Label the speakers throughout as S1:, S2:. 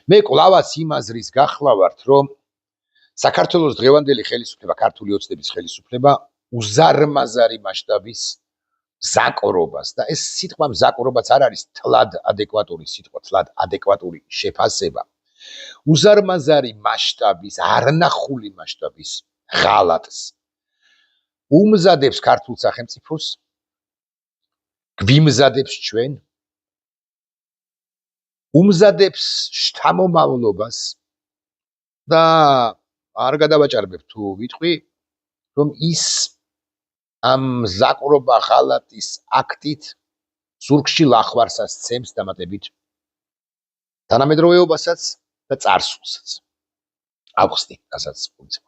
S1: მე კლავაც იმ აზრის გახლავართ, რომ საქართველოს დღევანდელი ხელისუფლება, ქართული ოცნების ხელისუფლება უზარმაზარი მასშტაბის მზაკვრობას და ეს სიტყვა მზაკვრობაც არ არის თლად ადეკვატური სიტყვა, თლად ადეკვატური შეფასება. უზარმაზარი მასშტაბის, არნახული მასშტაბის ღალატს უმზადებს ქართულ სახელმწიფოს, გვიმზადებს ჩვენ, უმზადებს შთამომავლობას და არ გადავაჭარბებ თუ ვიტყვი, რომ ის ამ მზაკვრობა ღალატის აქტით ზურგში ლახვარსაც ცემს დამატებით თანამედროვეობასაც და წარსულსაც. ავხსნი, რასაც ვუძებ.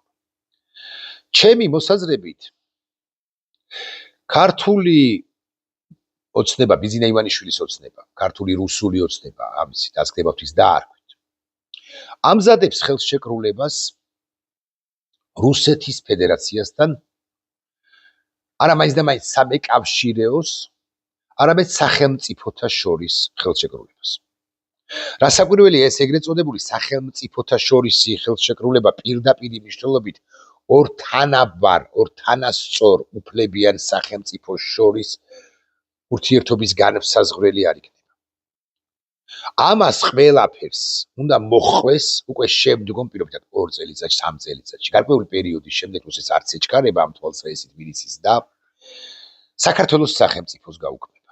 S1: ჩემი მოსაზრებით ქართული ოცნება, ბიზინა ივანიშვილის ოცნება, ქართული რუსული ოცნება, ამისი დასკდებავთვის დაარქვით. ამზადებს ხელშეკრულებას რუსეთის ფედერაციასთან არა მაინც და მაინც სამეკავშირეოს, არამედ სახელმწიფოთა შორის ხელშეკრულებას. რასაკვირველია, ეს ეგრეთ წოდებული სახელმწიფოთა შორისი ხელშეკრულება პირდაპირი მნიშვნელობით ორ თანაბარ, ორ თანასწორ უფლებიან სახელმწიფოს შორის ურთიერთობის განმსაზღვრელი არ იქნება. ამას ყველაფერს უნდა მოხვეს უკვე შემდგომ პირობითად 2 წელიწადში, 3 წელიწადში, გარკვეული პერიოდის შემდეგ, რუსეთს არც ეჩქარება ამ თვალსაჩინო თბილისის და საქართველოს სახელმწიფოს გაუქმება.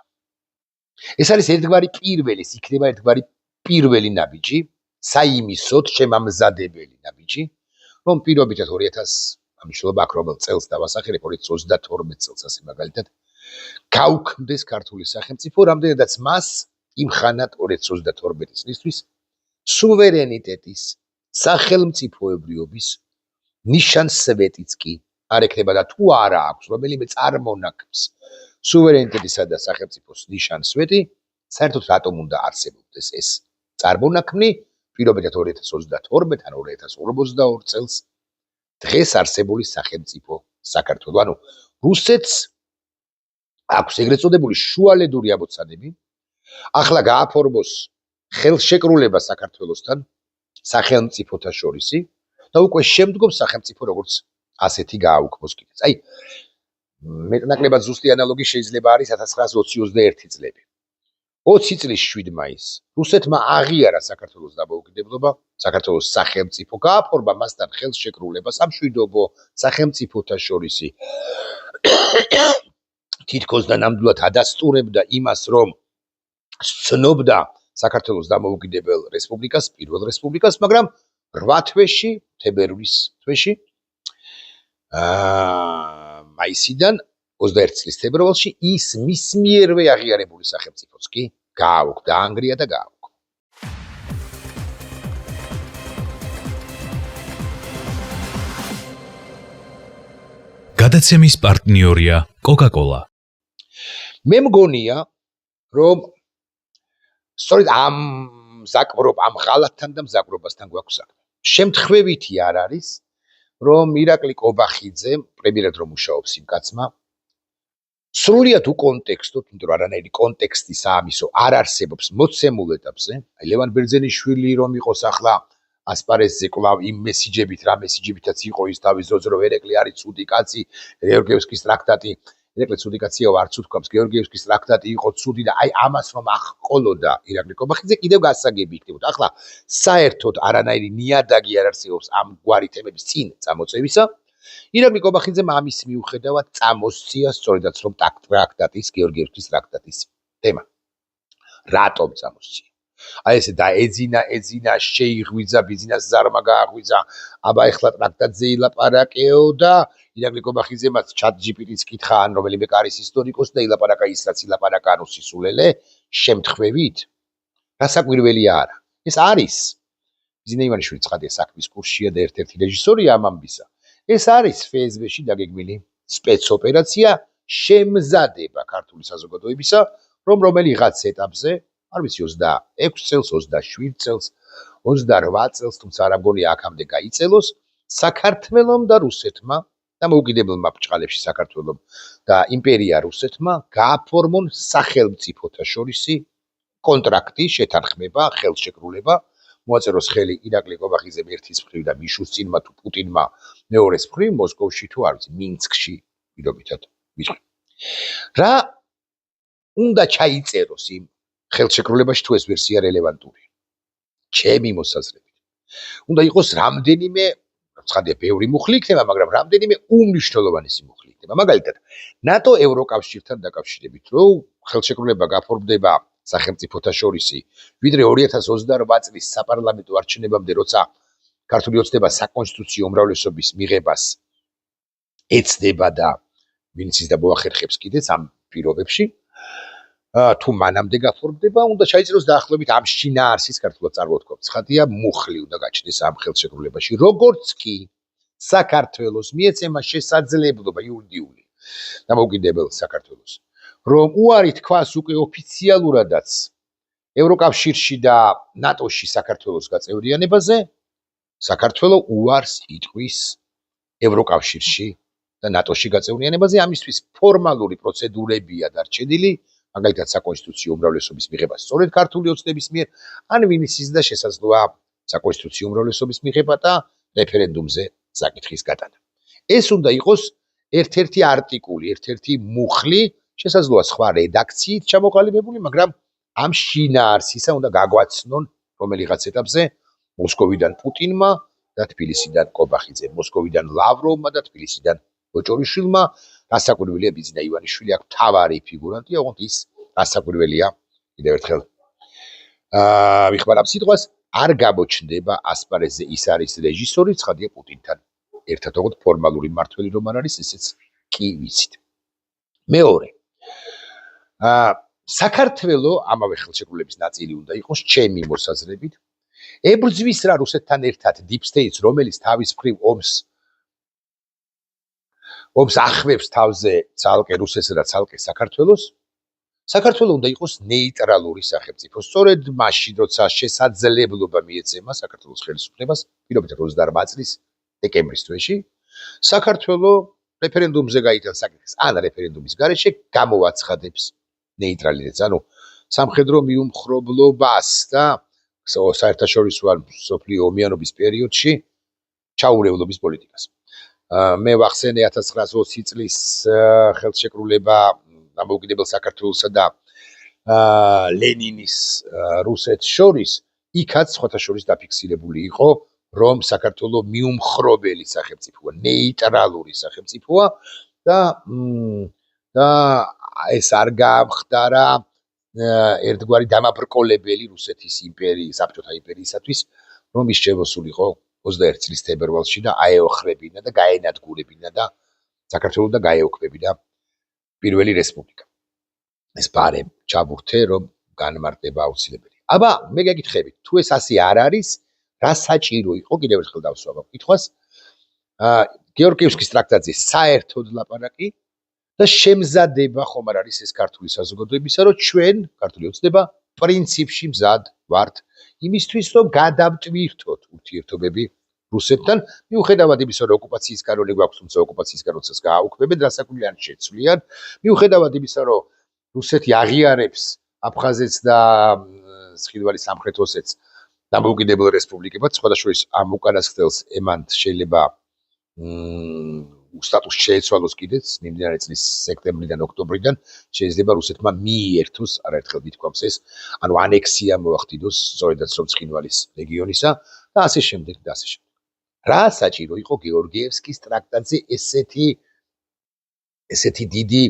S1: ეს არის ერთგვარი პირველი, ეს იქნება ერთგვარი პირველი ნაბიჯი, საიმისოდ შემამზადებელი ნაბიჯი, რომ პირობითად 2000 ამიშლობა აკრობელ წელს დავასახელებ 2032 წელს ასე მაგალითად გაუქმდეს ქართული სახელმწიფო, რამდენადაც მას იმხანად 2032 წლისთვის სუვერენიტეტის, სახელმწიფოებრიობის ნიშანსვეტიც კი არ ექნება და თუ არა აქვს რომელიმე წარმონაქმს სუვერენიტეტისა და სახელმწიფოს ნიშანსვეტი, საერთოდ რატომ უნდა არსებობდეს ეს წარმონაქმნი პირობითად 2032 ან 2042 წელს დღეს არსებული სახელმწიფო საქართველო. ანუ რუსეთს აქვს ეგრეთ წოდებული შუალედური ამოცანები, ახლა გააფორმოს ხელშეკრულება საქართველოსთან, სახელმწიფოთა შორისი და უკვე შემდგომ სახელმწიფო როგორც ასეთი გააუქმოს კიდეც. აი, მეტნაკლებად ზუსტი ანალოგი შეიძლება არის 1921 წლები. 20 წლის 7 მაისს რუსეთმა აღიარა საქართველოს დამოუკიდებლობა, საქართველოს სახელმწიფო გააფორმა მასთან ხელშეკრულება სამშვიდობო სახელმწიფოთა შორისი თითქოს და ნამდვილად ადასტურებდა იმას, რომ სცნობდა საქართველოს დამოუკიდებელ რესპუბლიკას, პირველ რესპუბლიკას, მაგრამ 8 თვეში, თებერვლის თვეში, მაისიდან 21 წლის თებერვალში ის მის მიერვე აღიარებული სახელმწიფოც კი გააუქმდა, დაანგრია და გააუქმდა.
S2: გადაცემის პარტნიორია კოკა-კოლა.
S1: მე მგონია, რომ სწორედ ამ ღალატთან და მზაკვრობასთან გვაქვს საქმე. შემთხვევითი არ არის, რომ ირაკლი კობახიძე, პრემიერად რომ მუშაობს იმ კაცმა, სრულიად უკონტექსტოდ, იმიტომ რომ არანაირი კონტექსტის ამისო არ არსებობს მოცემულ ეტაპზე, აი ლევან ბერძენიშვილი რომ იყოს ახლა ასპარეზზე კვლავ იმ მესიჯებით, რა მესიჯებითაც იყო ის თავის ძოძ, რომ ერეკლი არის ცუდი კაცი, გეორგიევსკის ტრაქტატი, ერეკლი ცუდი კაცია, არც უთქვამს, გეორგიევსკის ტრაქტატი იყო ცუდი და აი ამას რომ აღყოლოდა ირაკლი კობახიძე, კიდევ გასაგები იქნებოდა. ახლა საერთოდ არანაირი ნიადაგი არ არსებობს ამ გვარი თემების წინ წამოწევისა. ირაკლი კობახიძემ ამის მიუხედავად წამოსწია სწორედაც რომ ტრაქტატის, გეორგიევსკის ტრაქტატის თემა. რატომ წამოსწია? აი ესე დაეძინა, შეიღვიძა, ბიზნეს ზარმა გააღვიძა, აბა ეხლა ტრაქტატზე ილაპარაკეო და ირაკლი კობახიძემაც ჩატ ჯიპიტიც კითხა ან რომელიმე კარის ისტორიკოს და ილაპარაკა ის რაც ილაპარაკა რუსისულელე შემთხვევით. რასაკვირველია არა. ეს არის ბიზინა ივანიშვილი ცხადია საქმის კურსშია და ერთ-ერთი რეჟისორია ამ ამბისა. ეს არის FSB-ში დაგეგმილი სპეცოპერაცია შემზადება ქართული საზოგადოებისა, რომ რომელიღაც ეტაპზე, არ ვიცი 26 წელს, 27 წელს, 28 წელს, თუმცა არ მგონია აქამდე გაიწელოს, საქართველომ და რუსეთმა, დამოუკიდებელმა ბრჭყალებში საქართველომ და იმპერია რუსეთმა გააფორმონ სახელმწიფოთა შორისი კონტრაქტი, შეთანხმება, ხელშეკრულება, მოაწეროს ხელი ირაკლი კობახიძემ ერთის მხრივ და მიშუსწინმა თუ პუტინმა მეორეს მხრივ მოსკოვში თუ არ ვიცი მინსკში პირობითად ვიტყვი. რა უნდა ჩაიწეროს იმ ხელშეკრულებაში თუ ეს ვერსია რელევანტურია. ჩემი მოსაზრებით. უნდა იყოს რამდენიმე ცხადია ბევრი მუხლი იქნება, მაგრამ რამდენიმე უმნიშვნელოვანესი მუხლი იქნება. მაგალითად, ნატო ევროკავშირთან დაკავშირებით, რომ ხელშეკრულება გაფორმდება სახელმწიფოთა შორისი, ვიდრე 2028 წლის საპარლამენტო არჩევნებამდე, როცა ქართული ოცნება საკონსტიტუციო უმრავლესობის მიღებას ეცდება და ვინც ის და მოახერხებს კიდეც ამ პირობებში, თუ მანამდე გაფორმდება, უნდა ჩაიწეროს დაახლოებით ამ შინაარსის ქართულად წარმოთქვა. ცხადია, მუხლი უნდა გაჩნდეს ამ ხელშეკრულებაში, როგორც კი საქართველოს მიეცემა შესაძლებლობა იურიდიული დამოუკიდებელ საქართველოს, რომ უარი თქვას უკვე ოფიციალურადაც ევროკავშირში და ნატოში საქართველოს გაწევრიანებაზე, საქართველო უარს იტყვის ევროკავშირში და ნატოში გაწევრიანებაზე, ამისთვის ფორმალური პროცედურებია დარჩენილი, მაგალითად საკონსტიტუციო უმრავლესობის მიღება სწორედ ქართული ოცნების მიერ, ან ვინც ის და შესაძლოა საკონსტიტუციო უმრავლესობის მიღება და რეფერენდუმზე საკითხის გატანა. ეს უნდა იყოს ერთ-ერთი არტიკული, ერთ-ერთი მუხლი, შესაძლოა სხვა რედაქციით ჩამოყალიბებული, მაგრამ ამ შინაარსისა უნდა გაგვაცნონ რომელიღაც ეტაპზე მოსკოვიდან პუტინმა და თბილისიდან კობახიძემ, მოსკოვიდან ლავროვმა და თბილისიდან ბოჭორიშვილმა. რასაკვირველია, ბიძინა ივანიშვილი აქ მთავარი ფიგურანტია, ოღონდ ის რასაკვირველია, კიდევ ერთხელ ვიხმარ ამ სიტყვას, არ გამოჩნდება ასპარეზზე, ის არის რეჟისორი, ცხადია პუტინთან ერთად, ოღონდ ფორმალური მმართველი რომ არ არის, ესეც კი ვიცით. მეორე, საქართველო ამავე ხელშეკრულების ნაწილი უნდა იყოს, ჩემი მოსაზრებით, ებრძვის რა რუსეთთან ერთად deep states, რომელიც თავის მხრივ ომს ახвებს თავზე ცალკე რუსეთსა და ცალკე საქართველოს. საქართველო უნდა იყოს ნეიტრალური სახელმწიფო. სწორედ მაშინ, როცა შესაძლებლობა მიეცემა საქართველოს ხელისუფლებას, პირობითად 28 წლის დეკემბრის თვეში, საქართველო რეფერენდუმზე გაიტანს საკითხს, ან რეფერენდუმის გარეშე გამოაცხადებს ნეიტრალიტეტს, ანუ სამხედრო მიუმხრობლობას და საერთაშორისო ან სოფლიო ომიანობის პერიოდში ჩაურევლობის პოლიტიკას. მე ვახსენე 1920 წლის ხელშეკრულება დამოუკიდებელ საქართველოსა და ლენინის რუსეთს შორის, იქაც სხვათა შორის დაფიქსირებული იყო, რომ საქართველო მიუმხრობელი სახელმწიფოა, ნეიტრალური სახელმწიფოა და ეს არ გამხდარა ერთგვარი დამაბრკოლებელი რუსეთის იმპერიის, საბჭოთა იმპერიისათვის, რომ ის შემოსულიყო 21 წლის თებერვალში და აეოხრებინა და გაენადგურებინა და საქართველოს და გაეოქმებინა პირველი რესპუბლიკა. ეს ბარემ ჩაბურთე, რომ განმარტება აუცილებელია. აბა, მე გეკითხებით, თუ ეს ასე არ არის, რა საჭირო იყო, კიდევ ერთხელ დავსვამ ამ კითხვას, გეორგიევსკის ტრაქტატზე საერთოდ ლაპარაკი და შემზადება ხომ არ არის ეს ქართული საზოგადოებისა, რომ ჩვენ, ქართული ოცნება, პრინციპში მზად ვართ იმისთვის, რომ გადავტვირთოთ ურთიერთობები რუსეთთან, მიუხედავად იმისა, რომ ოკუპაციის კანონი გვაქვს, თუმცა ოკუპაციის კანონსაც გააუქმებენ, რასაკვირველია არ შეცვლიან, მიუხედავად იმისა, რომ რუსეთი აღიარებს აფხაზეთს და ცხინვალის სამხრეთ ოსეთს დამოუკიდებელ რესპუბლიკებად, სხვადასხვა ამ უკანასკნელს ემანთ შეიძლება სტატუსი შეეცვალოს კიდეც მიმდინარე წლის სექტემბრიდან ოქტომბრიდან შეიძლება რუსეთმა მიიერთოს არაერთხელ ვითქვამს ეს, ანუ ანექსია მოახდინოს სწორედაც რომ ცხინვალის რეგიონისა და ასე შემდეგ და ასე შემდეგ. რა საჭირო იყო გეორგიევსკის ტრაქტატზე ესეთი დიდი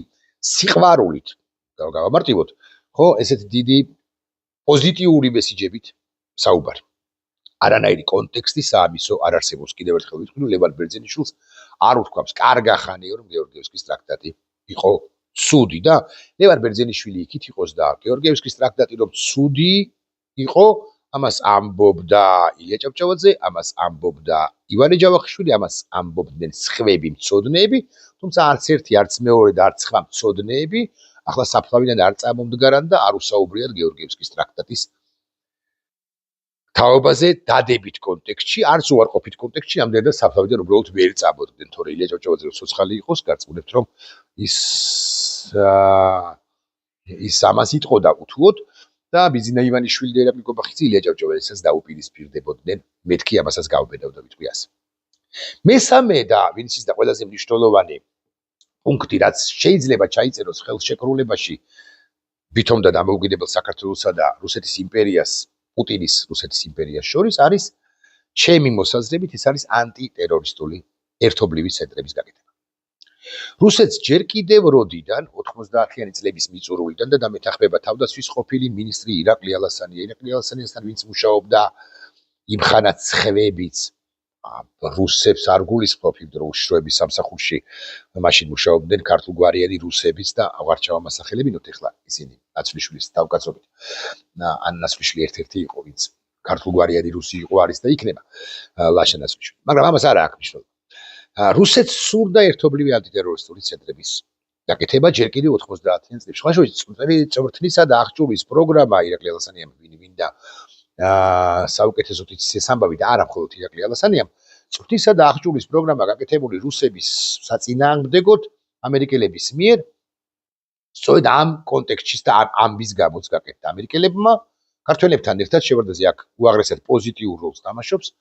S1: სიყვარულით გავამარტივოთ, ხო, ესეთი დიდი პოზიტიური მესიჯებით საუბარი. არანაირი კონტექსტი საამისო არ არსებობს. კიდევ ერთხელ ვიტყვი, ლევან ბერძენიშვილს არ უთქვამს, კარგახანია რომ გეორგიევსკის ტრაქტატი იყო ცუდი და ლევან ბერძენიშვილი იქით იყოს და გეორგიევსკის ტრაქტატი რომ ცუდი იყო, ამას ამბობდა ილია ჭავჭავაძე, ამას ამბობდა ივანე ჯავახიშვილი, ამას ამბობდნენ სხვები მცოდნეები, თუმცა არც ერთი, არც მეორე და არც სხვა მცოდნეები ახლა საფლავიდან არ წამომდგარან და არ უსაუბრიათ გეორგიევსკის ტრაქტატის თაობაზე დადებით კონტექსტში, არც უარყოფით კონტექსტში, ამდენად საფლავიდან უბრალოდ ვერ წამოდგდნენ, თორე ილია ჭავჭავაძე რო ცოცხალი იყოს, გარწმუნებთ რომ ის ამას იტყოდა უთუოდ და ბიზინა ივანიშვილი და ირაკლი კობახიძე ილია ჭავჭავაძესაც დაუპირისპირდებოდნენ. მეთქი ამასაც გავბედავდა ვიტყვი ასე. მესამე და ვინც ის და ყველაზე მნიშვნელოვანი პუნქტი, რაც შეიძლება ჩაიწეროს ხელშეკრულებაში ვითომ და დამოუკიდებელ საქართველოსა და რუსეთის იმპერიას, პუტინის რუსეთის იმპერიას შორის არის ჩემი მოსაზრებით ეს არის ანტიტერორისტული ერთობლივი ცენტრების გაკეთება. რუსეთს ჯერ კიდევ როდიდან 90-იანი წლების მიწურულიდან და დამეთანხმება თავდაცვის ყოფილი მინისტრი ირაკლი ალასანია. ირაკლი ალასანიასთან ვინც მუშაობდა იმ ხანაც ხვებიც რუსებს არ გულისხმობ იმ დროს უშროების სამსახურში მაშინ მუშაობდნენ ქართულგვარიანი რუსებიც და აღარ ჩავამასახელებინოთ ეხლა ისინი ნაცვლიშვილის თავკაცობით. ან ნაცვლიშვილი ერთ-ერთი იყო ვინც ქართულგვარიანი რუსი იყო არის და იქნება ლაშა ნაცვლიშვილი. მაგრამ ამას არ აქვს მნიშვნელობა. რუსეთს სურდა ერთობლივი ანტიტერორისტული ცენტრების გაკეთება ჯერ კიდევ 90-იან წლებში. ხაშურის წვრთნისა და აღჭურვის პროგრამა ირაკლი ალასანიამ ვინდა საუკეთესოდ იცის ეს ამბავი და არა მხოლოდ ირაკლი ალასანიამ წვრთნისა და აღჭურვის პროგრამა გაკეთებული რუსების საწინააღმდეგოდ ამერიკელების მიერ სწორედ ამ კონტექსტში და ამ ამბის გამოც გაკეთდა ამერიკელებმა ქართველებთან ერთად შევარდაზე აქ უაღრესად პოზიტიურ როლს თამაშობს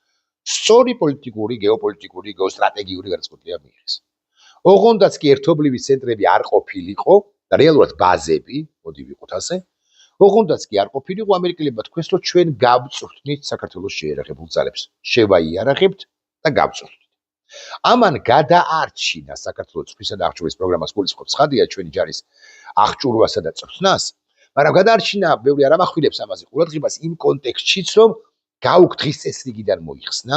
S1: სწორი პოლიტიკური, გეოპოლიტიკური, გეოსტრატეგიული გადაწყვეტილება მიიღეს. ოღონდაც კი ერთობლივი ცენტრები არ ყოფილიყო და რეალურად ბაზები, მოდი ვიყოთ ასე, ოღონდაც კი არ ყოფილიყო ამერიკელებმა თქვეს, რომ ჩვენ გავწვრთნით საქართველოს შეერაღებულ ძალებს. შევაიარაღებთ და გავწვრთნით. ამან გადაარჩინა საქართველოს წვრთნისა და აღჭურვის პროგრამას გულისხმობს ხადია ჩვენი ჯარის აღჭურვასა და წვრთნას, მაგრამ გადაარჩინა ბევრი არ ამახვილებს ამაზე ყურადღებას იმ კონტექსტშიც, რომ გაუგ დღის წესრიგიდან მოიხსნა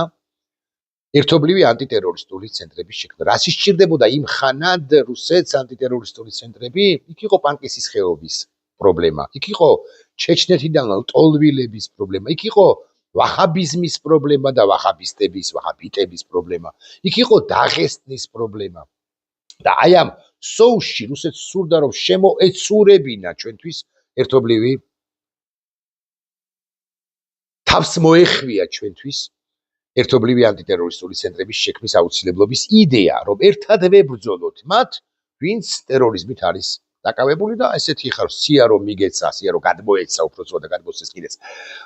S1: ერთობლივი ანტიტერორისტული ცენტრების შექმნა. რა სჭირდებოდა იმ ხანად რუსეთს ანტიტერორისტული ცენტრები? იქ იყო პანკისის ხეობის პრობლემა, იქ იყო ჩეჩნეთიდან ლტოლვილების პრობლემა, იქ იყო ვაჰაბიზმის პრობლემა და ვაჰაბიტების პრობლემა, იქ იყო დაღესტნის პრობლემა. და აი ამ სოუსში რუსეთს სურდა რომ შემოეცურებინა ჩვენთვის ერთობლივი თავს მოეხვია ჩვენთვის ერთობლივი ანტიტერორისტული ცენტრების შექმნის აუცილებლობის იდეა, რომ ერთად ვებრძოლოთ მათ, ვინც ტერორიზმით არის დაკავებული და ესეთი ხარ სია რომ მიგეცა, სია რომ გადმოეცა უფრო და გადმოსცეს კიდეც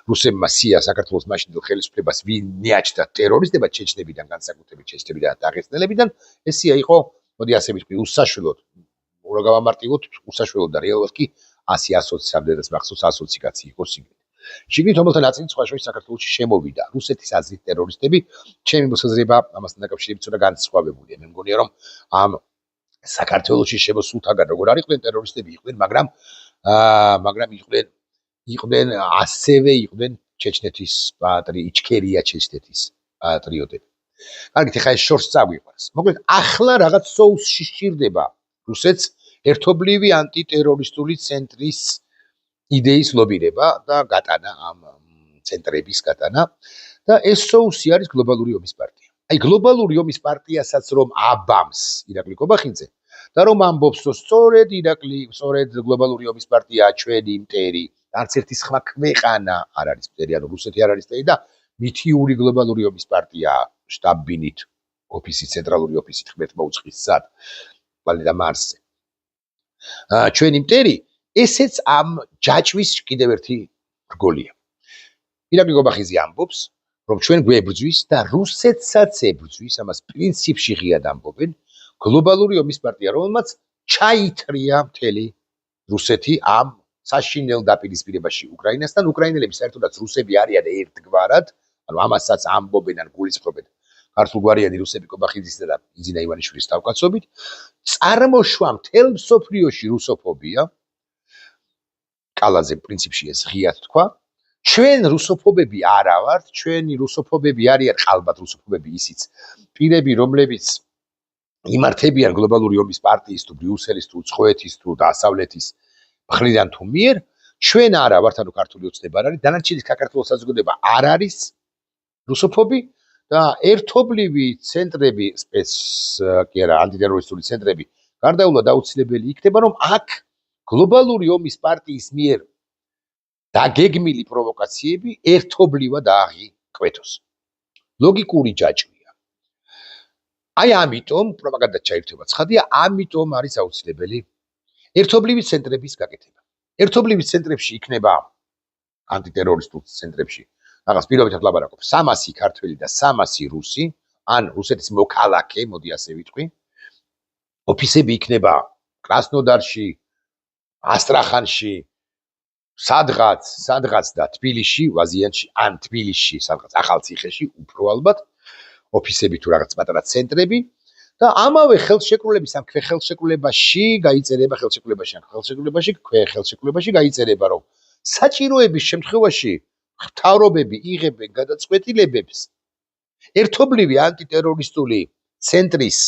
S1: რუსებმა სია საქართველოს მაშინდელ ხელისუფლებას მიაჩნდა ტერორისტებად ჩეჩნებიდან, განსაკუთრებით ჩეჩნებიდან და დაღესტნელებიდან, ეს სია იყო, მოდი ასე ვიტყვი, უსაშველოდ, რო გავამარტივოთ, უსაშველოდ და რეალურად კი 100 ასოციაციამდეც მახსოვს ასოციაცი იყო სიგნით. შიგნით რომელთა ნაწილი სხვა შორის საქართველოში შემოვიდა. რუსეთის აზრით ტერორისტები, ჩემი მოსაზრება ამასთან დაკავშირებით ცოტა განსხვავებულია. მე მგონია რომ ამ საქართველოში შემოსულთაგან როგორ არ იყვნენ ტერორისტები იყვნენ, მაგრამ იყვნენ ასევე იყვნენ ჩეჩნეთის იჩქერია ჩეჩნეთის პატრიოტები. კარგით, ეხლა ეს შორს წავიყვანს. მოკლედ, ახლა რაღაც სოუსში სჭირდება რუსეთს ერთობლივი ანტიტერორისტული ცენტრის იდეის ლობირება და გატანა ამ ცენტრების გატანა და ეს სოუსი არის გლობალური ომის პარტია. აი გლობალური ომის პარტიასაც რომ აბამს ირაკლი კობახიძე და რომ ამბობს რომ სწორედ გლობალური ომის პარტია ჩვენი მტერი, არც ერთი სხვა ქვეყანა არ არის მტერი, ანუ რუსეთი არ არის მტერი და მითიური გლობალური ომის პარტია შტაბ-ბინით, ცენტრალური ოფისით ღმერთმა უწყის სად პლანეტა მარსზე. ჩვენი მტერი ესეც ამ ჯაჭვის კიდევ ერთი რგოლია. ირაკლი კობახიძე ამბობს, რომ ჩვენ გვებრძვის და რუსეთსაც ებრძვის, ამას პრინციპში ღიად ამბობენ, გლობალური ომის პარტია, რომელმაც ჩაითრია მთელი რუსეთი ამ საშინელ დაპირისპირებაში უკრაინასთან. უკრაინელები საერთოდაც რუსები არიან ერთგვარად, ანუ ამასაც ამბობენ ან გულისხმობენ ქართულგვარიანი რუსები კობახიძისა და ბიზინა ივანიშვილის თავკაცობით. წარმოშვა მთელ მსოფლიოში რუსოფობია. კალაზე პრინციპში ეს ღიად თქვა. ჩვენ რუსოფობები არა ვართ, ჩვენი რუსოფობები არიან ყალბად რუსოფობები ისიც პირები, რომლებიც იმართებიან გლობალური ომის პარტიის თუ ბრიუსელის თუ უცხოეთის თუ დასავლეთის მხრიდან თუ მიერ, ჩვენ არა ვართ, ანუ ქართული ოცნება არ არის, დანარჩენი საქართველოს საზოგადოება არ არის რუსოფობი და ერთობლივი ცენტრები, ანტიტერორისტული ცენტრები გარდაულა დაუცილებელი იქნება, რომ აქ გლობალური ომის პარტიის მიერ დაგეგმილი პროვოკაციები ერთობლივად აღიკვეთოს. ლოგიკური ჯაჭვია. აი ამიტომ პროპაგანდაც ჩაირთვება ცხადია, ამიტომ არის აუცილებელი ერთობლივი ცენტრების გაკეთება. ერთობლივი ცენტრებში იქნება ანტიტერორისტულ ცენტრებში რაღაც პირობითად ლაპარაკობ 300 ქართველი და 300 რუსი ან რუსეთის მოქალაქე მოდი ასე ვიტყვი ოფისები იქნება კრასნოდარში ასტრახანში სადღაც და თბილისში ვაზიანში ან თბილისში სადღაც ახალციხეში უფრო ალბათ ოფისები თუ რაღაც პატარა ცენტრები და ამავე ხელშეკრულების ამ ხელშეკრულებაში გაიწერება ხელშეკრულებაში გაიწერება რომ საჭიროების შემთხვევაში მთავრობები იღებენ გადაწყვეტილებებს ერთობლივი ანტიტერორისტული ცენტრის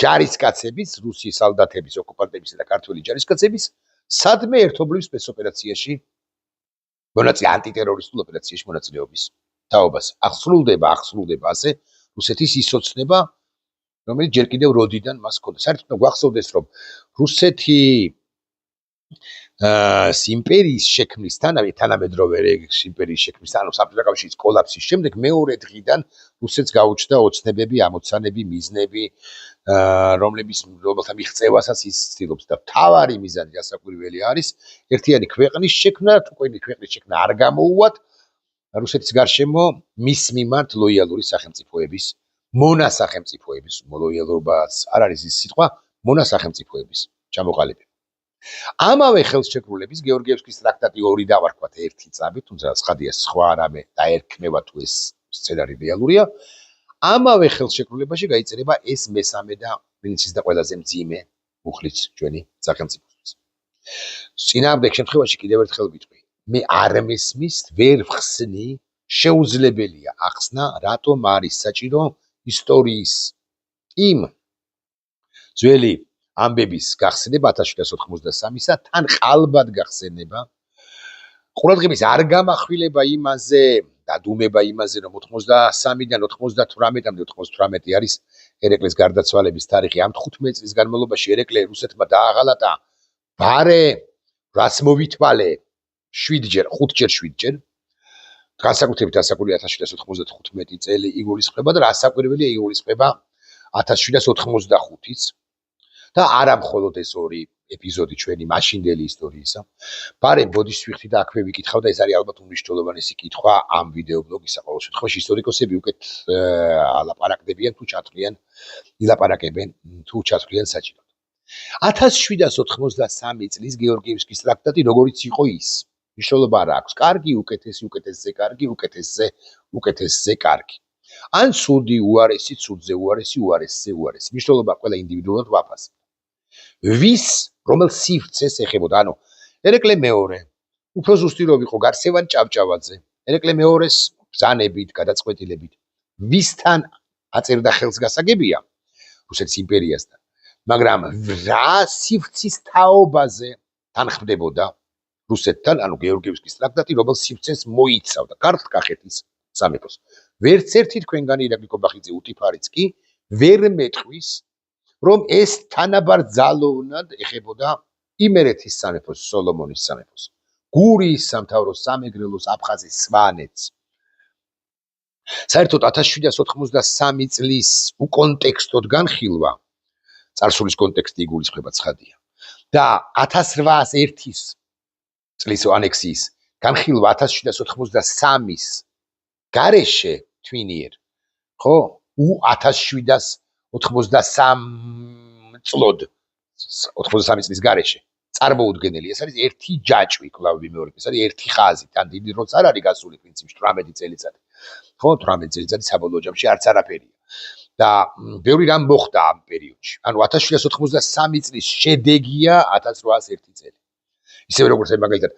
S1: ჯარისკაცების რუსი სალდათების ოკუპანტებისა და ქართველი ჯარისკაცების სადმე ერთობლივ სპეცოპერაციაში ანტიტერორისტულ ოპერაციაში მონაწილეობის თაობას ახსრულდება ასე რუსეთის ისოცნება რომელიც ჯერ კიდევ როდიდან მას ჰქონდა საერთოდ გვახსოვდეს რომ რუსეთი იმპერიის შექმნისთან თანამედროვე იმპერიის შექმნისთან ანუ საბჭოთა კავშირის კოლაფსის შემდეგ მეორე დღიდან რუსეთს გაუჩნდა ოცნებები ამოცანები მიზნები რომელთა მიღწევასაც ის ცდილობს და მთავარი მიზანი გასაკვირველი არის ერთიანი ქვეყნის შექმნა თუ ქვეყნის შექმნა არ გამოუვათ რუსეთის გარშემო მის მიმართ ლოიალური სახელმწიფოების მონასახელმწიფოების ლოიალობას არ არის ის სიტყვა მონასახელმწიფოების ჩამოყალიბება ამავე ხელშეკრულების გეორგიევსკის ტრაქტატი 2 დავარქვათ 1 წამი, თუმცა ცხადია სხვა რამე დაერქმევა თუ ეს სცენარი რეალურია. ამავე ხელშეკრულებაში გაიწერება ეს მესამე და ვინც ის და ყველაზე მძიმე მუხლიც ჩვენი სახელმწიფოსთვის. წინააღმდეგ შემთხვევაში კიდევ ერთხელ ვიტყვი, მე არ მესმის, ვერ ვხსნი, შეუძლებელია ახსნა, რატომ არის საჭირო ისტორიის იმ ძველი ამბების გახსენება 1793-ისა თან ყალბად გახსენება ყურადღების არ გამახვილება იმაზე და დუმება იმაზე რომ 93-დან 98-მდე 98 არის ერეკლეს გარდაცვალების თარიღი ამ 15 წლის განმავლობაში ერეკლე რუსეთმა დააღალატა ბარე რას მოვითვალე 5ჯერ განსაკუთრებით ასაკურია 1795 წელი იგულისხმება და რასაკვირველია იგულისხმება 1785-იც და არა მხოლოდ ეს ორი ეპიზოდი ჩვენი მაშინდელი ისტორიისა. ბარემ ბოდისვიხთი და აქვე ვიკითხავ და ეს არის ალბათ უმნიშვნელოვანესი კითხვა ამ ვიდეო ბლოგისა. ყოველ შემთხვევაში ისტორიკოსები უკეთ ლაპარაკდებიან თუ ჩათვლიან საჭიროდ. 1793 წლის გეორგიევსკის ტრაქტატი როგორიც იყო ის. მნიშვნელობა რა აქვს? კარგი, უკეთესი, უკეთესზე კარგი, უკეთესზე კარგი. ან ცუდი, უარესი, ცუდზე უარესი, უარესზე უარესი. მნიშვნელობა ყველა ინდივიდუალურად ვაფასებ. ვის რომელ სივრცეს ეხებოდა ანუ ერეკლე მეორე უფრო ზუსტი რომ იყო გარსევან ჭავჭავაძე ერეკლე მეორეს ბრძანებით გადაწყვეტილებით ვისთან აწერდა ხელს გასაგებია რუსეთის იმპერიასთან მაგრამ რა სივრცის თაობაზე თანხმდებოდა რუსეთთან ანუ გეორგიევსკის ტრაქტატი რომელ სივრცეს მოიცავდა ქართლ-კახეთის სამეფოს ვერც ერთი თქვენგანი ირაკლი კობახიძე უტიფარიც კი ვერ მეტყვის რომ ეს თანაბარ ძალოვნად ეხებოდა იმერეთის სამეფოს, სოლომონის სამეფოს, გურიის სამთავროს, სამეგრელოს, აფხაზის, სვანეთს. საერთოდ 1793 წლის უკონტექსტოდ განხილვა, წარსულის კონტექსტი იგულისხმება ცხადია. და 1801 წლის ანექსიის განხილვა 1793-ის გარეშე თვინიერ, ხო? 1793 წლოდ 93 წლის გარეშე წარმოუდგენელი ეს არის ერთი ჯაჭვი კლავ ვიმეორებ ეს არის ერთი ხაზი თან დიდი როც არ არის გასული პრინციპში 18 წელიწადი ხო 18 წელიწადი საბოლოო ჯამში არც არაფერია და ბევრი რამ მოხდა ამ პერიოდში ანუ 1793 წლის შედეგია 1801 წელი ისევე როგორც მაგალითად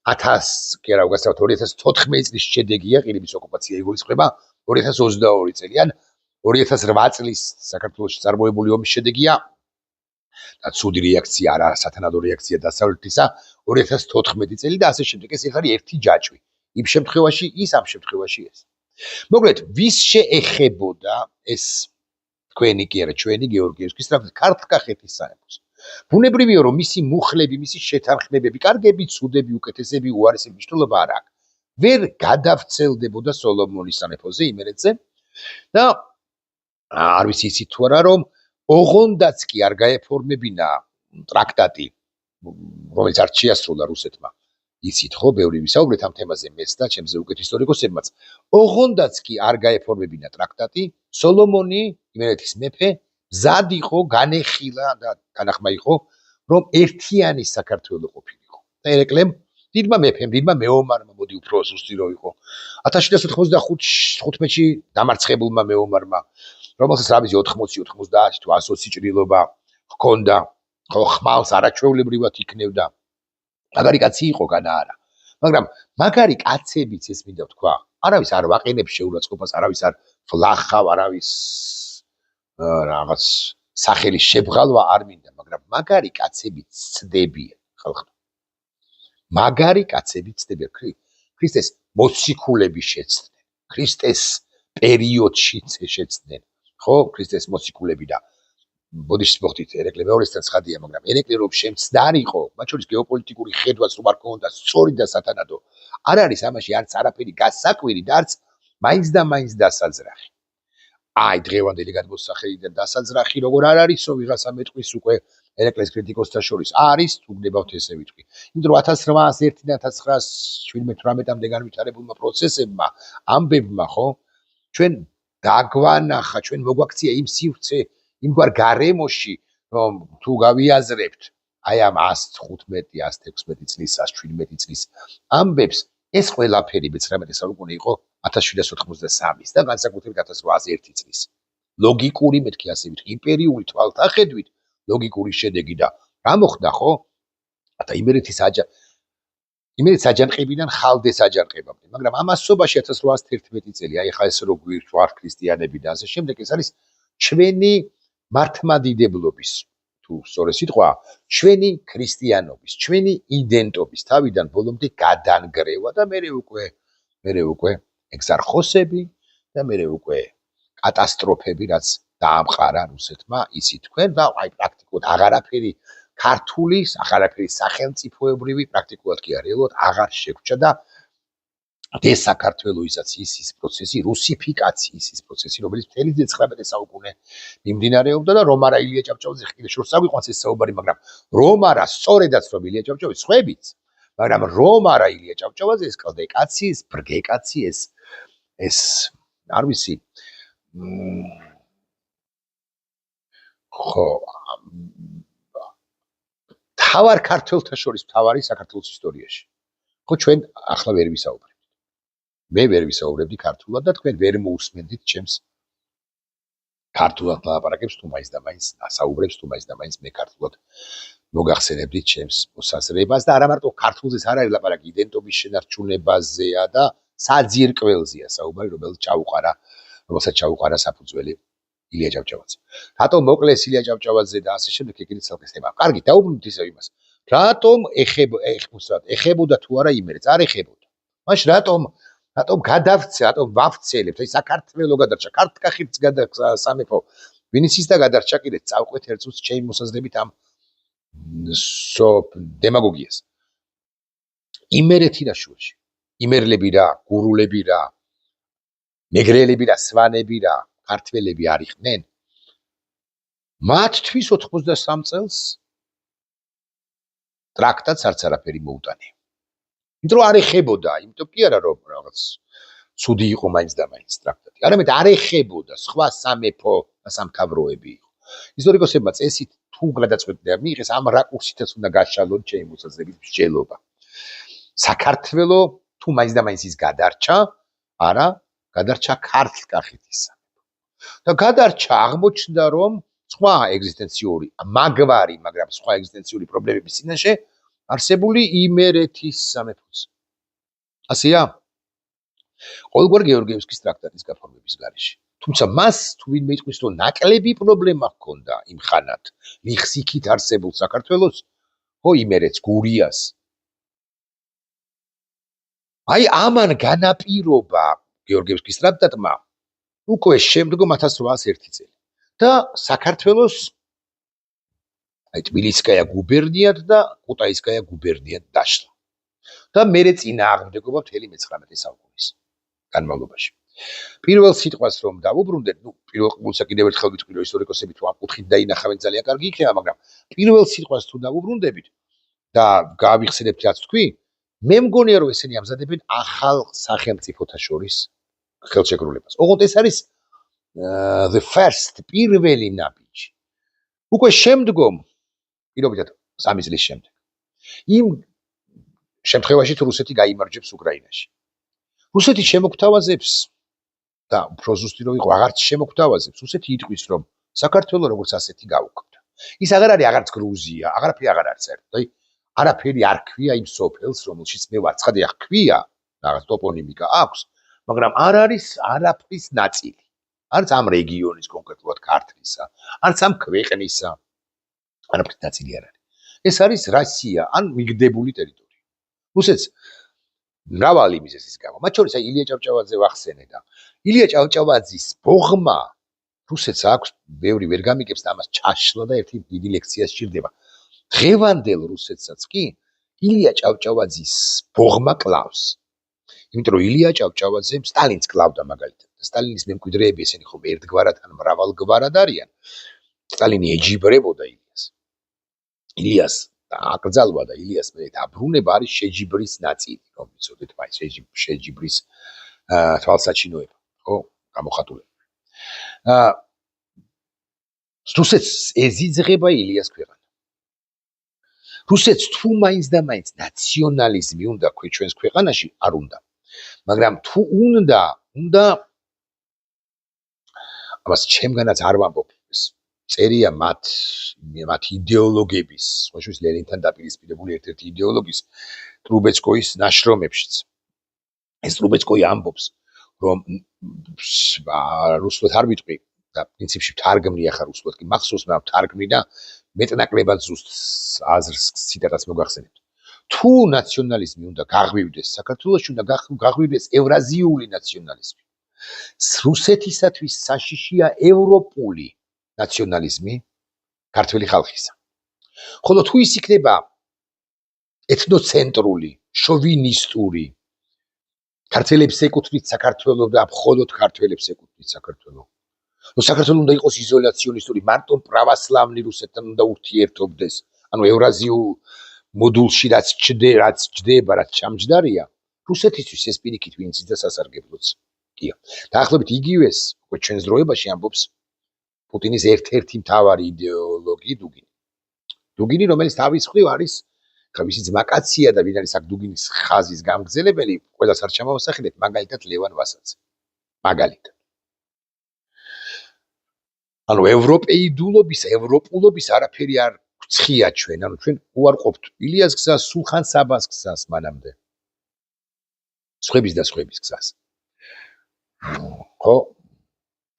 S1: 2014 წლის შედეგია ყირიმის ოკუპაცია იგულისხმება 2022 წელი ან 2008 წლის საქართველოში წარმოებული ომის შედეგია და ცუდი რეაქცია არა სათანადო რეაქცია დასავლეთისა 2014 წელი და ასე შემდეგ ეს არის ერთი ჯაჭვი იმ შემთხვევაში ის ამ შემთხვევაში ეს მოკლედ ვის შეეხებოდა ეს თქვენი კი არა ჩვენი გეორგიევსკის ტრაქტატი ქართლ-კახეთის სამეფოს ბუნებრივია რომ მისი მუხლები მისი შეთანხმებები კარგები ცუდები უკეთესები უარესები მნიშვნელობა არ აქვს ვერ გადავრცელდებოდა სოლომონის სამეფოზე იმერეთზე და არ ვიცი იცით თუ არა რომ ოღონდაც კი არ გაეფორმებინა ტრაქტატი რომელიც არ შეასრულა რუსეთმა იცით ხო, ბევრი ვისაუბრეთ ამ თემაზე მეც და ჩემზე უკეთ ისტორიკოსებმაც. ოღონდაც კი არ გაეფორმებინა ტრაქტატი, სოლომონი, იმერეთის მეფე, მზად იყო, განეხილა და განახმა იყო, რომ ერთიანი საქართველო ყოფილიყო. და ერეკლემ დიდმა მეფემ, დიდმა მეომარმა, მოდი უფრო ზუსტი რო იყო. 1795-15-ში დამარცხებულმა მეომარმა, რომელსაც რამის 80-90 თუ 120 ჭრილობა ჰქონდა, ხო ხმალს არაჩვეულებრივად იქნევდა. მაგარი კაცი იყო განა არა. მაგრამ მაგარი კაცებიც ეს მინდა ვთქვა, არავის არ ვაყენებს შეურაცხყოფას, არავის არ ვლახავ, არავის რაღაც სახელი შებღალვა არ მინდა, მაგრამ მაგარი კაცებიც ცდებიან, ხალხო. მაგარი კაცებიც ცდებიან. ქრისტეს მოციქულები შეცდნენ, ქრისტეს პერიოდში შეცდნენ, ხო, ქრისტეს მოციქულები და ბოდიშს მოხდით ერეკლე მეორესთან ცხადია, მაგრამ ერეკლე რომ შემცდარიყო, მათ შორის გეოპოლიტიკური ხედვაც რომ არ ქონდა, სწორი და სათანადო, არ არის ამაში არც არაფერი გასაკვირი და არც მაინც და მაინც დასაძრახი. აი დღევანდელი გადმოსახედიდან დასაძრახი როგორ არ არისო ვიღაცა მეტყვის უკვე ერეკლეს კრიტიკოსთა შორის არის, თუ გნებავთ ესე ვიტყვი. იმიტომ რომ 1801-1917-18 განვითარებულმა პროცესებმა, ამბებმა, ხო, ჩვენ დაგვანახა, ჩვენ მოგვაქცია იმ სივრცე იმგვარ გარემოში, რომ თუ გავიაზრებთ აი ამ 115-116 წლის, 117 წლის ამბებს, ეს ყველაფერი მე-19 საუკუნე იყო 1793-ის და განსაკუთრებით 1801 წლის. ლოგიკური მეთქი ასე ვიტყვი, იმპერიული თვალთახედვით ლოგიკური შედეგი და რა მოხდა, ხო? და იმერეთის აჯანყებიდან ხალდეს აჯანყებამდე, მაგრამ ამასობაში 1811 წელი, აი ხა ეს რო გვირჩვარ ქრისტიანები და ასე შემდეგ, ეს არის ჩვენი მართლმადიდებლობის, თუ სწორი სიტყვა, ჩვენი ქრისტიანობის, ჩვენი იდენტობის თავიდან ბოლომდე გადანგრევა და მე უკვე ეგზარხოსები და მე უკვე კატასტროფები, რაც დაამყარა რუსეთმა, იცით თქვენ და აი პრაქტიკულად აღარაფერი ქართული, აღარაფერი სახელმწიფოებრივი პრაქტიკულად კი რეალურად აღარ შეგვჭა და დესაქართლოიზაციის ის პროცესი, რუსიფიკაციის ის პროცესი, რომელიც მთელი 19 საუკუნე მიმდინარეობდა და რომ არა ილია ჭავჭავაძე ხილე შორს აგვიყვანს ეს საუბარი, მაგრამ რომ არა სწორედაც რომ ილია ჭავჭავაძე სხვაებიც, მაგრამ რომ არა ილია ჭავჭავაძე ეს კლდე კაცი, ეს ბრგე კაცი, ეს არ ვიცი ხო თავარ ქართველთა შორის თავარი საქართველოს ისტორიაში. ხო ჩვენ ახლა ვერ ვისაუბრებთ. მე ვერ ვისაუბრებდი ქართულად და თქვენ ვერ მოусმენდით ჩემს ქართულად ლაპარაკებს თუ მაინც და მაინც ასაუბრებს თუ მაინც და მაინც მე ქართულად მოგახსენებდით ჩემს მოსაზრებას და არა მარტო ქართულზეც არ არის ლაპარაკი, იდენტობის შენარჩუნებაზეა და საძირკველზეა საუბარი, რომელსაც ჩაუყარა საფუძველი ილია ჭავჭავაძე. რატომ მოკლეს ილია ჭავჭავაძე და ასე შემდეგ ეგრეთ ცალკე თემა. კარგი, დაუბრუნდით ისევ იმას. რატომ ეხებოდა თუ არა იმერეთს? არ ეხებოდა. მაშ რატომ გადავცე, რატომ ვავცელებთ? აი საქართველო გადარჩა, ქართკახეთს გადარჩა სამეფო. ვინც ის და გადარჩა კიდე წავყვეთ ერთ წუთს ჩემი მოსაზრებით ამ დემაგოგიას. იმერეთი და შუაში. იმერლები რა, გურულები რა, მეგრელები რა, სვანები რა, ქართველები არ იყვნენ. მათთვის 83 წელს ტრაქტატს არც არაფერი მოუტანია. იმიტომ რომ არ ეხებოდა, იმიტომ კი არა რომ რაღაც ცუდი იყო მაინც და მაინც ტრაქტატი. არამედ არ ეხებოდა სხვა სამეფო და სამთავროები იყო. ისტორიკოსებმა წესით თუ გადაწყვეტილება მიიღეს, ამ რაკურსითაც უნდა გაშალონ ჩემი მოსაზრებით მსჯელობა. საქართველო თუ მაინც და მაინც ის გადარჩა, არა, გადარჩა ქართლ-კახეთის სამეფო. და გადარჩა აღმოჩნდა რომ სხვა ეგზისტენციური, მაგვარი, მაგრამ სხვა ეგზისტენციური პრობლემების წინაშე არსებული იმერეთის სამეფოც. ასეა? ყოველგვარ გეორგიევსკის ტრაქტატის გაფორმების გარეშე. თუმცა მას თუ ვინმე იტყვის რომ ნაკლები პრობლემა ჰქონდა იმ ხანად, ლიხსიქით არსებულ საქართველოს, ხო იმერეთს, გურიას. აი ამან განაპირობა გეორგიევსკის ტრაქტატმა უკვე შემდგომ 1801 წელი და საქართველოს აი თბილისკაია გუბერნიად და კუტაისკაია გუბერნიად დაშლა. და მერე წინააღმდეგობა მთელი 19 საუკუნის განმავლობაში. პირველ სიტყვას რომ დავუბრუნდეთ, პირველ ყოვლისა კიდევ ერთხელ ვიტყვი რომ ისტორიკოსები თუ ამ კუთხით დაინახავენ ძალიან კარგი იქნება, მაგრამ პირველ სიტყვას თუ დავუბრუნდებით და გავიხსენებთ რაც თქვი, მე მგონია რომ ესენი ამზადებენ ახალ სახელმწიფოთა შორის ხელშეკრულებას. ოღონდ ეს არის the first პირველი ნაბიჯი. უკვე შემდგომ პირობითად 3 წლის შემდეგ იმ შემთხვევაში თუ რუსეთი გაიმარჯვებს უკრაინაში. რუსეთი შემოგთავაზებს და უფრო ზუსტი რომ იყო აღარც შემოგთავაზებს, რუსეთი იტყვის რომ საქართველო როგორც ასეთი გაუქმდა. ის აღარ არის აღარც გრუზია, აღარაფერი აღარ არის საერთოდ. აი არაფერი არ ქვია იმ სოფელს, რომელშიც მე ვარ. ცხადია ქვია, რაღაც ტოპონიმიკა აქვს, მაგრამ არ არის არაფრის ნაწილი. არც ამ რეგიონის კონკრეტულად ქართლისა, არც ამ ქვეყნისა. არაფრის ნაწილი არ არის. ეს არის რუსია, ან მიგდებული ტერიტორია. რუსეთს მრავალი მიზეზის გამო, მათ შორის აი ილია ჭავჭავაძე ვახსენე და ილია ჭავჭავაძის ბოღმა რუსეთს აქვს, ბევრი ვერ გამიგებს და ამას ჩაშლა და ერთი დიდი ლექცია სჭირდება. დღევანდელ რუსეთსაც კი ილია ჭავჭავაძის ბოღმა კლავს. იმიტომ რომ ილია ჭავჭავაძე სტალინს კლავდა მაგალითად. სტალინის მემკვიდრეები ესენი ხომ ერთგვარად ან მრავალგვარად არიან. სტალინი ეჯიბრებოდა ილიას. ილიას აკრძალვა და ილიას მე დაბრუნება არის შეჯიბრის ნაწილი, რომ ვიცოდეთ მაინც შეჯიბრის თვალსაჩინოება, ხო, გამოხატულება. რუსეთს ეზიძღება ილიას ქვეყანა. რუსეთს თუ მაინც და მაინც ნაციონალიზმი უნდა ჩვენს ქვეყანაში არ უნდა. მაგრამ თუ უნდა ამას ჩემგანაც არ ვამბობ. წერია მათ იდეოლოგების, ხოშვის ლენინთან დაპირისპირებული ერთ-ერთი იდეოლოგის ტრუბეცკოის ნაშრომებშიც. ეს ტრუბეცკოი ამბობს, რომ რუსულად არ ვიტყვი და პრინციპში თარგმნი ახლა რუსულად კი მახსოვს მე თარგმნი და მეტნაკლებად ზუსტ აზრს ციტატას მოგახსენებთ. თუ ნაციონალიზმი უნდა გაღვივდეს საქართველოში, უნდა გაღვივდეს ევრაზიული ნაციონალიზმი. რუსეთისათვის საშიშია ევროპული ნაციონალიზმი ქართველი ხალხისა. ხოლო თუ ის იქნება ეთნოცენტრული, შოვინისტური, ქართველებს ეკუთვნით საქართველო და მხოლოდ ქართველებს ეკუთვნით საქართველო. ნუ საქართველო უნდა იყოს იზოლაციონისტური, მარტო პრავოსლავნი რუსეთთან უნდა ურთიერთობდეს. ანუ ევრაზიულ მოდულში რაც ჯდება, რაც ჩამჯდარია, რუსეთისთვის ეს პირიქით ვინც და სასარგებლოც კია. დაახლოებით იგივეს უკვე ჩვენს დროებაში ამბობს პუტინის ერთ-ერთი მთავარი იდეოლოგი დუგინი. დუგინი, რომელიც თავის მხრივ არის თავისი ძმაკაცია და ვინ არის აქ დუგინის ხაზის გამგზელებელი, ყველას არ ჩამოვასახელებ, მაგალითად ლევან ვასაძე. მაგალითად. ანუ ევროპულობის არაფერი არ ცხია ჩვენ, ანუ ჩვენ უარყოფთ ილიას გზას, სულხან საბას გზას მანამდე. სხვების და სხვების გზას. ხო?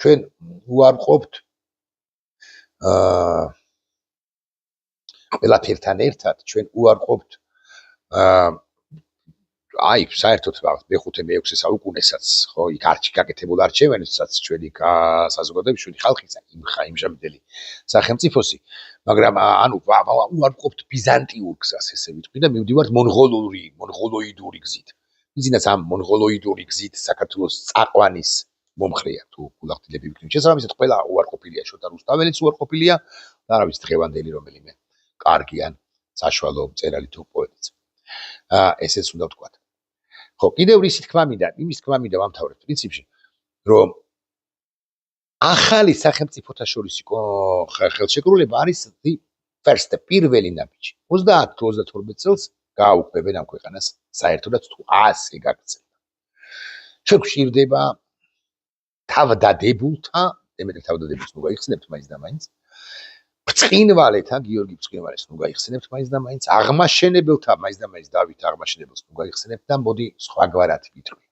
S1: ჩვენ უარყოფთ ყველაფერთან ერთად ჩვენ უარყოფთ აი საერთოდ მე-5 მე-6 საუკუნესაც ხო იქ არჩი გაკეთებულ არჩევანებსაც ჩვენი საზოგადოების ჩვენი ხალხისა იმჟამდელი სახელმწიფოსი მაგრამ ანუ უარყოფთ ბიზანტიურ გზას ესე ვიტყვი და მივდივართ მონღოლოიდური გზით ისინაც ამ მონღოლოიდური გზით საქართველოს წაყვანის მომხრეა თუ გულახდილები ვიქნებით შესაბამისად ყველა უარყოფილია შოთა რუსთაველიც უარყოფილია და არავის დღევანდელი რომელიმე კარგი ან საშუალო მწერალი თუ პოეტიც ესეც უნდა ვთქვათ ხო კიდევ იმის თქმა მინდა ვამთავრებ პრინციპში რომ ახალი სახელმწიფოთა შორისი ხელშეკრულება არის first პირველი ნაბიჯი 30-32 წელს გააუქმებენ ამ ქვეყანას საერთოდაც თუ ასე გაგრძელდა ჩვენ გვჭირდება თავდადებულთა ემეტი თავდადებულს ნუ გაიხსენებთ მაინც და მაინც ბრწყინვალეთა გიორგი ბრწყინვალეს ნუ გაიხსენებთ მაინც და მაინც აღმაშენებელთა მაინც და მაინც დავით აღმაშენებელს ნუ გაიხსენებთ და მოდი სხვაგვარად ვიტყვი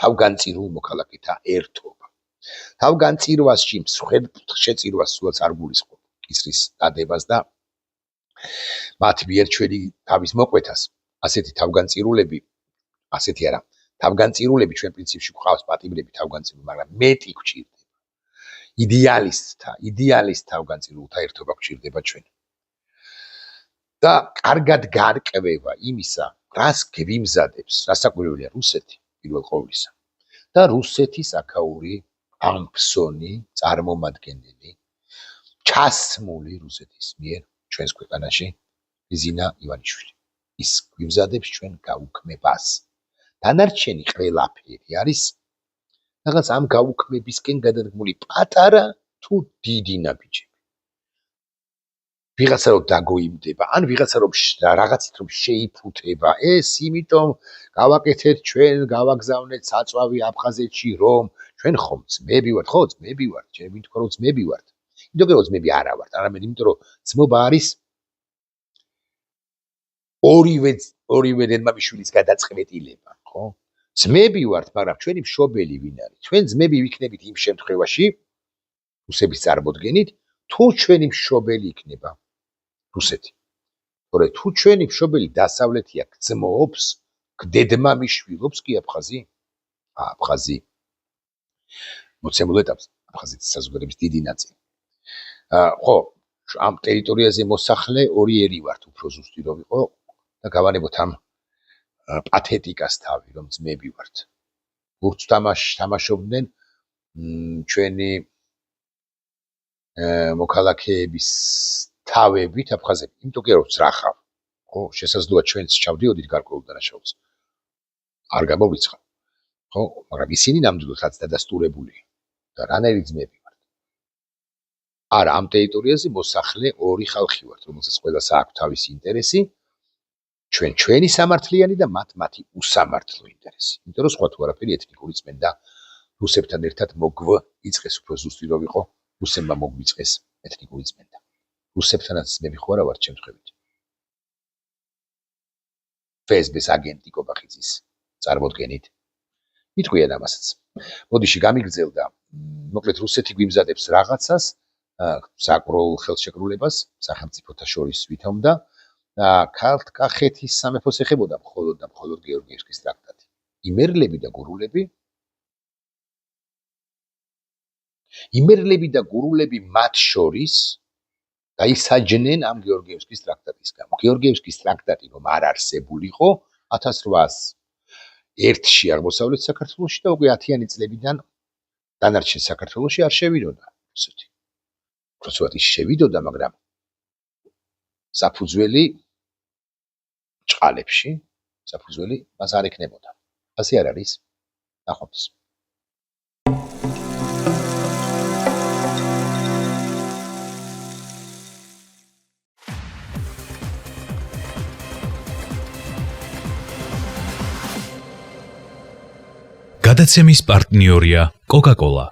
S1: თავგანწირულ მოქალაქეთა ერთობა თავგანწირვასში მსხვერპლშეწირვას სულაც არ გულისხმობ კისრის დადებას და მათ მიერ ჩვენი თავის მოყვეთას ასეთი თავგანწირულები ასეთი არა თავგანწირულები ჩვენ პრინციპში გვყავს პატიმრები თავგანწირული მაგრამ მეტი გვჭირდება იდეალისტ თავგანწირულთა ერთობა გვჭირდება ჩვენ და კარგად გარკვევა იმისა რას გვიმზადებს რასაკვირველია რუსეთი პირველ ყოვლისა და რუსეთის აქაური ამფსონი წარმომადგენელი ჩასმული რუსეთის მიერ ჩვენს ქვეყანაში ბიზინა ივანიშვილი. ის გვიმზადებს ჩვენ გაუქმებას. დანარჩენი ყველაფერი არის რაღაც ამ გაუქმებისკენ გადადგმული პატარა თუ დიდი ნაბიჯები. ვიღაცა რომ დაგოიმდება, ან ვიღაცა რომ რაღაცით რომ შეიფუთება, ეს იმიტომ გავაკეთეთ ჩვენ, გავაგზავნეთ საწვავი აფხაზეთში, რომ ჩვენ ხომ ძმები ვართ, ხო, ძმები ვართ, ჩემი თქვა რომ ძმები ვართ. იმიტომ რომ ძმები არა ვართ, არამედ იმიტომ რომ ძმობა არის ორივე დედმამიშვილის გადაწყვეტილება, ხო? ძმები ვართ, მაგრამ ჩვენი მშობელი ვინ არის? ჩვენ ძმები ვიქნებით იმ შემთხვევაში, რუსების წარმოდგენით, თუ ჩვენი მშობელი იქნება რუსეთი. თორე თუ ჩვენი მშობელი დასავლეთია გძმობს, დედმამიშვილობს კი აფხაზი? აფხაზი. მოცემულ ეტაპს აფხაზეთის საზოგადოების დიდი ნაწილი. ხო, ამ ტერიტორიაზე მოსახლე ორი ერი ვართ, უფრო ზუსტი რომ იყო და გავანებოთ ამ პათეტიკას თავი, რომ ძმები ვართ. ბურთს თამაშობდნენ ჩვენი მოქალაქეების თავებით აფხაზები, იმიტომ რომ ძრახავ, ხო, შესაძლოა ჩვენც ჩავდიოდით გარკვეულ დანაშაულს. არ გამოგვიცხა, ხო, მაგრამ ისინი ნამდვილად რაც დადასტურებული და რანაირი ძმები ვართ. არა, ამ ტერიტორიაზე მოსახლე ორი ხალხი ვართ, რომელსაც ყველას აქვს თავისი ინტერესი, ჩვენი სამართლიანი და მათი უსამართლო ინტერესი. იმიტომ რომ სხვა თუ არაფერი ეთნიკური წმენდა რუსებთან ერთად მოგვიწყეს, უფრო ზუსტი რომ იყო, რუსებმა მოგვიწყეს ეთნიკური წმენდა. რუსებთანაც ძმები ხო არა ვართ შემთხვევით. ფსბ-ს აგენტი კობახიძის წარმოდგენით. იტყვიან ამასაც. მოდიში გამიგრძელდა, მოკლედ რუსეთი გვიმზადებს რაღაცას, საკროულ ხელშეკრულებას, სახელმწიფოთა შორის ვითომდა და ქართლ-კახეთის სამეფოს ეხებოდა მხოლოდ და მხოლოდ გეორგიევსკის ტრაქტატი. იმერლები და გურულები მათ შორის დაისაჯნენ ამ გეორგიევსკის ტრაქტატის გამო. გეორგიევსკის ტრაქტატი რომ არ არსებულიყო 1801-ში აღმოსავლეთ საქართველოში და უკვე 10-იანი წლებიდან დანარჩენ საქართველოში არ შევიდოდა რუსეთი. უბრალოდ ის შევიდოდა, მაგრამ საფუძველი ჭყალებში, საფუძველი მას არ ეკნებოდა. ასე არ არის? ნახვამდის.
S2: გადაცემის პარტნიორია კოკაკოლა.